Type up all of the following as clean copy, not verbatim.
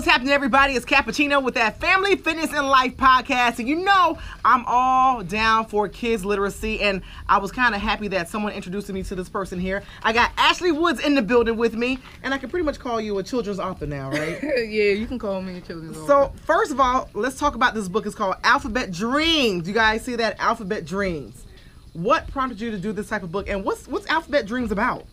what's happening, everybody? It's Cappuccino with that Family Fitness and Life podcast. And you know, I'm all down for kids literacy. And I was kind of happy that someone introduced me to this person here. I got Ashley Woods in the building with me. And I can pretty much call you a children's author now, right? Yeah, you can call me a children's author. So, first of all, let's talk about this book. It's called Alphabet Dreams. You guys see that? Alphabet Dreams. What prompted you to do this type of book? And what's Alphabet Dreams about?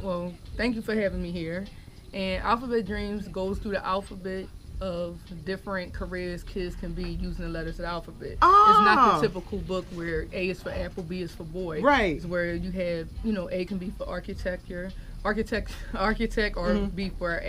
Well, thank you for having me here. And Alphabet Dreams goes through the alphabet of different careers kids can be using the letters of the alphabet. Oh. It's not the typical book where A is for apple, B is for boy. Right. It's where you have, A can be for architect, or B for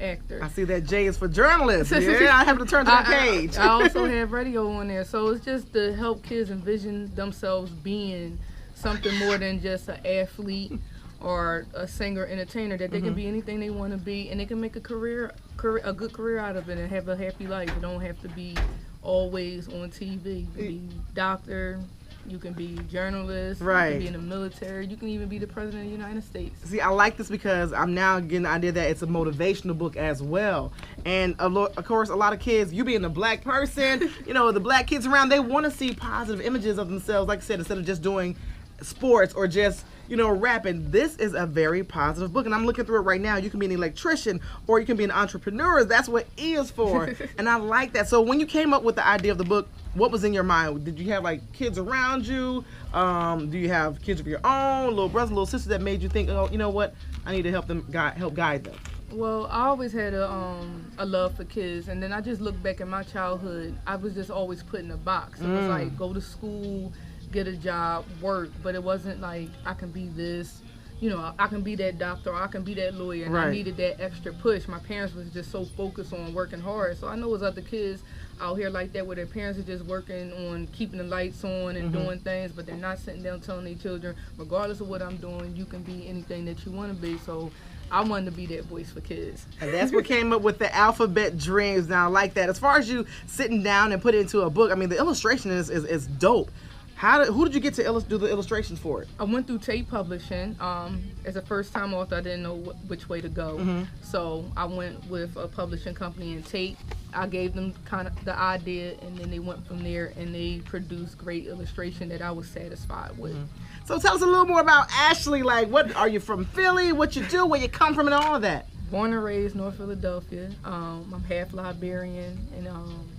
actor. I see that J is for journalist. Yeah, I have to turn to that page. I also have radio on there. So it's just to help kids envision themselves being something more than just an athlete or a singer, entertainer, that they can be anything they want to be, and they can make a good career out of it and have a happy life. You don't have to be always on TV. You can be doctor, you can be journalist, right. You can be in the military, you can even be the president of the United States. See, I like this because I'm now getting the idea that it's a motivational book as well. And of course, a lot of kids, you being a black person, the black kids around, they want to see positive images of themselves, like I said, instead of just doing sports or just rapping. This is a very positive book, and I'm looking through it right now. You can be an electrician or you can be an entrepreneur. That's what E is for. And I like that. So when you came up with the idea of the book, what was in your mind? Did you have kids around you? Do you have kids of your own, little brothers, little sisters, that made you think, oh, you know what, I need to help guide them? Well, I always had a love for kids, and then I just look back at my childhood. I was just always put in a box. It was like, go to school, get a job, work, but it wasn't like I can be this, I can be that doctor, or I can be that lawyer, and right. I needed that extra push. My parents was just so focused on working hard. So I know there's other kids out here like that where their parents are just working on keeping the lights on and doing things, but they're not sitting down telling their children, regardless of what I'm doing, you can be anything that you want to be. So I wanted to be that voice for kids. And that's what came up with the Alphabet Dreams. Now, I like that. As far as you sitting down and put it into a book, I mean, the illustration is dope. Who did you get to do the illustrations for it? I went through Tate Publishing. As a first-time author, I didn't know which way to go. So I went with a publishing company in Tate. I gave them kind of the idea, and then they went from there, and they produced great illustration that I was satisfied with. So tell us a little more about Ashley. What are you from? Philly? What you do? Where you come from, and all of that? Born and raised North Philadelphia. I'm half Liberian, and I'm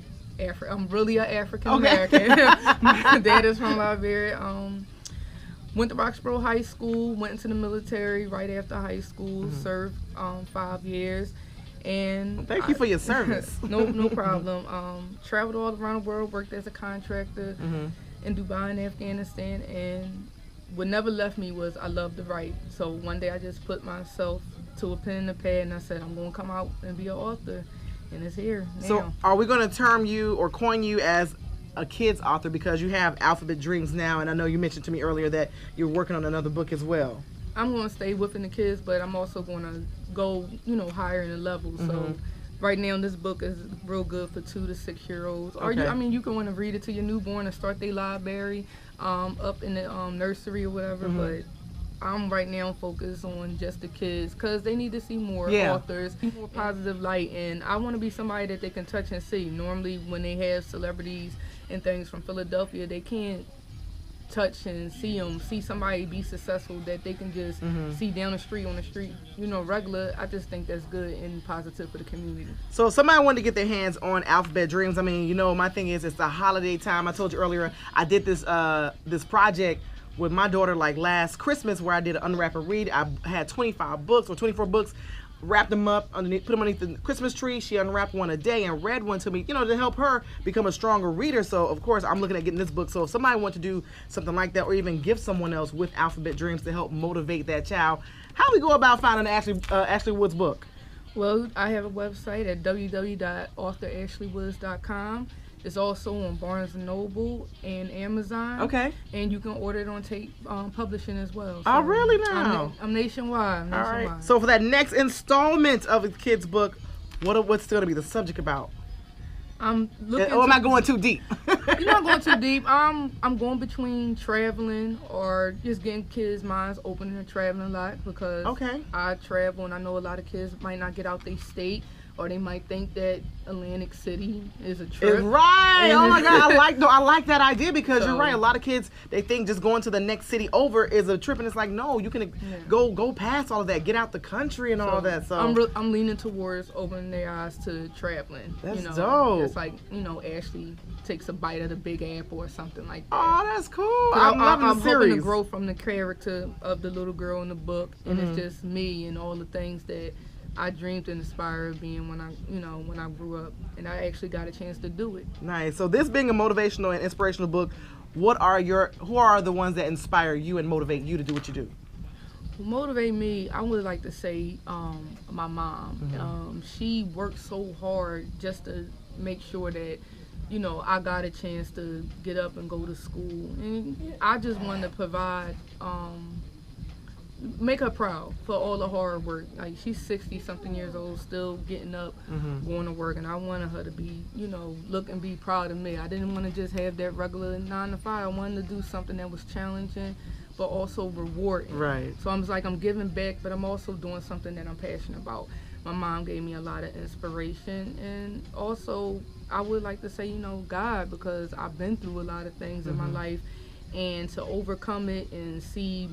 really an African American. My dad is from Liberia. Went to Roxborough High School, went into the military right after high school, served 5 years. And thank you for your service. No problem. Traveled all around the world, worked as a contractor in Dubai and Afghanistan, and what never left me was I love to write. So one day I just put myself to a pen and a pad, and I said, I'm going to come out and be an author. And it's here now. So are we going to term you or coin you as a kid's author because you have Alphabet Dreams now, and I know you mentioned to me earlier that you're working on another book as well? I'm going to stay within the kids, but I'm also going to go, higher in the level. So right now this book is real good for 2 to 6 year olds. Or you can want to read it to your newborn and start their library up in the nursery or whatever, but I'm right now focused on just the kids because they need to see more authors, more positive light, and I want to be somebody that they can touch and see. Normally when they have celebrities and things from Philadelphia, they can't touch and see somebody be successful that they can just see down the street on the street. Regular, I just think that's good and positive for the community. So if somebody wanted to get their hands on Alphabet Dreams, I mean, my thing is it's the holiday time. I told you earlier, I did this project with my daughter last Christmas where I did an unwrap and read. I had 25 books or 24 books, wrapped them up, put them underneath the Christmas tree. She unwrapped one a day and read one to me, to help her become a stronger reader. So of course I'm looking at getting this book. So if somebody wants to do something like that or even give someone else with Alphabet Dreams to help motivate that child, how do we go about finding Ashley Woods book? Well, I have a website at www.authorashley.woods.com. It's also on Barnes & Noble and Amazon. Okay. And you can order it on Tate Publishing as well. So really now? I'm nationwide. All right. So for that next installment of the kids' book, what's going to be the subject about? I'm looking. Or am I going too deep? You're not going too deep. I'm going between traveling or just getting kids' minds open and traveling a lot because I travel and I know a lot of kids might not get out their state or they might think that Atlantic City is a trip. Right. Oh my God, I like that idea, because you're right. A lot of kids, they think just going to the next city over is a trip, and it's like, no, you can go past all of that, get out the country and all that. So I'm leaning towards opening their eyes to traveling. That's dope. It's like, Ashley takes a bite of the Big Apple or something like that. Oh, that's cool. I'm loving the series. Hoping to grow from the character of the little girl in the book, and it's just me and all the things that I dreamed and aspired of being when I grew up, and I actually got a chance to do it. Nice. So this being a motivational and inspirational book, who are the ones that inspire you and motivate you to do what you do? Motivate me, I would like to say my mom. She worked so hard just to make sure that I got a chance to get up and go to school, and I just wanted to provide make her proud for all the hard work. Like, she's 60 something years old, still getting up, going to work, and I wanted her to be, look and be proud of me. I didn't want to just have that regular 9 to 5. I wanted to do something that was challenging, but also rewarding. Right. So I'm giving back, but I'm also doing something that I'm passionate about. My mom gave me a lot of inspiration, and also I would like to say, God, because I've been through a lot of things in my life, and to overcome it and see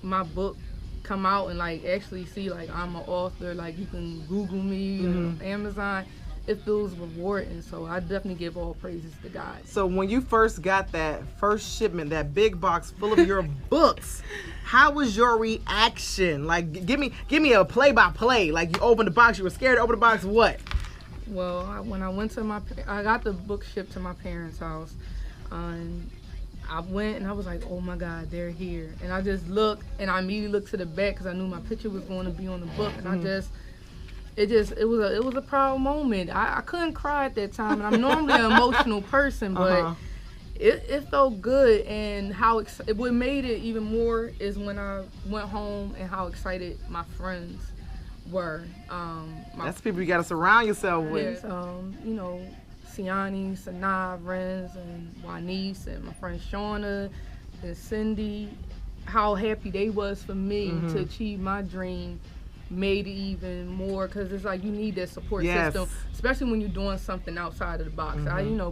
my book come out and actually see I'm an author, you can Google me on Amazon, it feels rewarding. So I definitely give all praises to God. So when you first got that first shipment, that big box full of your books, how was your reaction? Give me a play-by-play. You opened the box, you were scared to open the box, what? Well, when I went to I got the book shipped to my parents' house, and I went and I was like, oh my God, they're here. And I just looked, and I immediately looked to the back because I knew my picture was going to be on the book. And it was a proud moment. I couldn't cry at that time, and I'm normally an emotional person, but it felt good. And what made it even more is when I went home and how excited my friends were. That's people you got to surround yourself with. Yes, Siani, Sanaa, Renz, and Juanice, and my friend Shauna, and Cindy, how happy they was for me to achieve my dream made it even more, because it's you need that support system, especially when you're doing something outside of the box.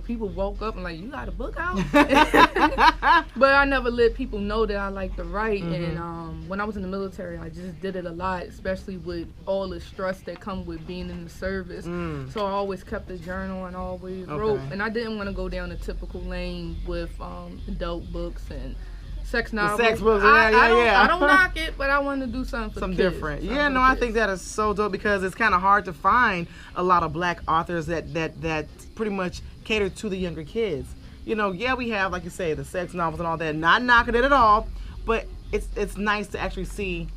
People woke up and you got a book out? But I never let people know that I like to write, and when I was in the military, I just did it a lot, especially with all the stress that come with being in the service. So I always kept a journal and always wrote, and I didn't want to go down the typical lane with adult books and sex novels. Sex books, I don't knock it, but I wanted to do something for something the kids. Different. I think that is so dope, because it's kind of hard to find a lot of black authors that pretty much cater to the younger kids. We have, like you say, the sex novels and all that. Not knocking it at all, but it's nice to actually see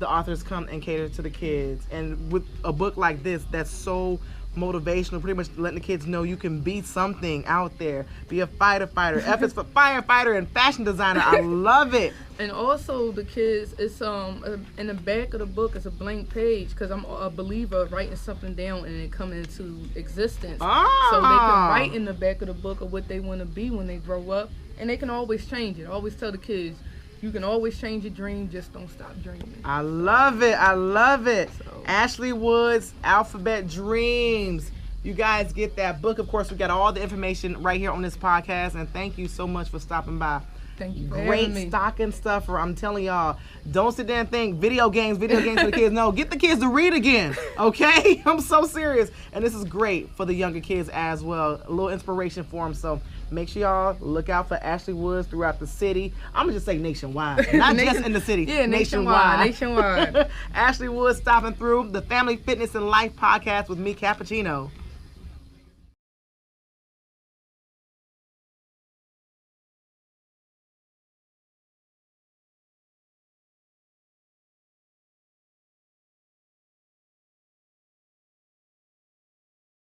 the authors come and cater to the kids. And with a book like this, that's so motivational, pretty much letting the kids know you can be something out there, be a fighter. F is for firefighter and fashion designer. I love it. And also the kids, it's in the back of the book is a blank page, because I'm a believer of writing something down and it come into existence. So they can write in the back of the book of what they want to be when they grow up, and they can always change it. I always tell the kids, you can always change your dream, just don't stop dreaming. I love it. So. Ashley Woods, Alphabet Dreams. You guys get that book. Of course, we got all the information right here on this podcast, and thank you so much for stopping by. Thank you for having me. Great stocking stuffer. I'm telling y'all, don't sit there and think video games for the kids. No, get the kids to read again, okay? I'm so serious. And this is great for the younger kids as well. A little inspiration for them. So make sure y'all look out for Ashley Woods throughout the city. I'm going to just say nationwide, not just in the city. Yeah, nationwide. Ashley Woods stopping through the Family Fitness and Life podcast with me, Cappuccino.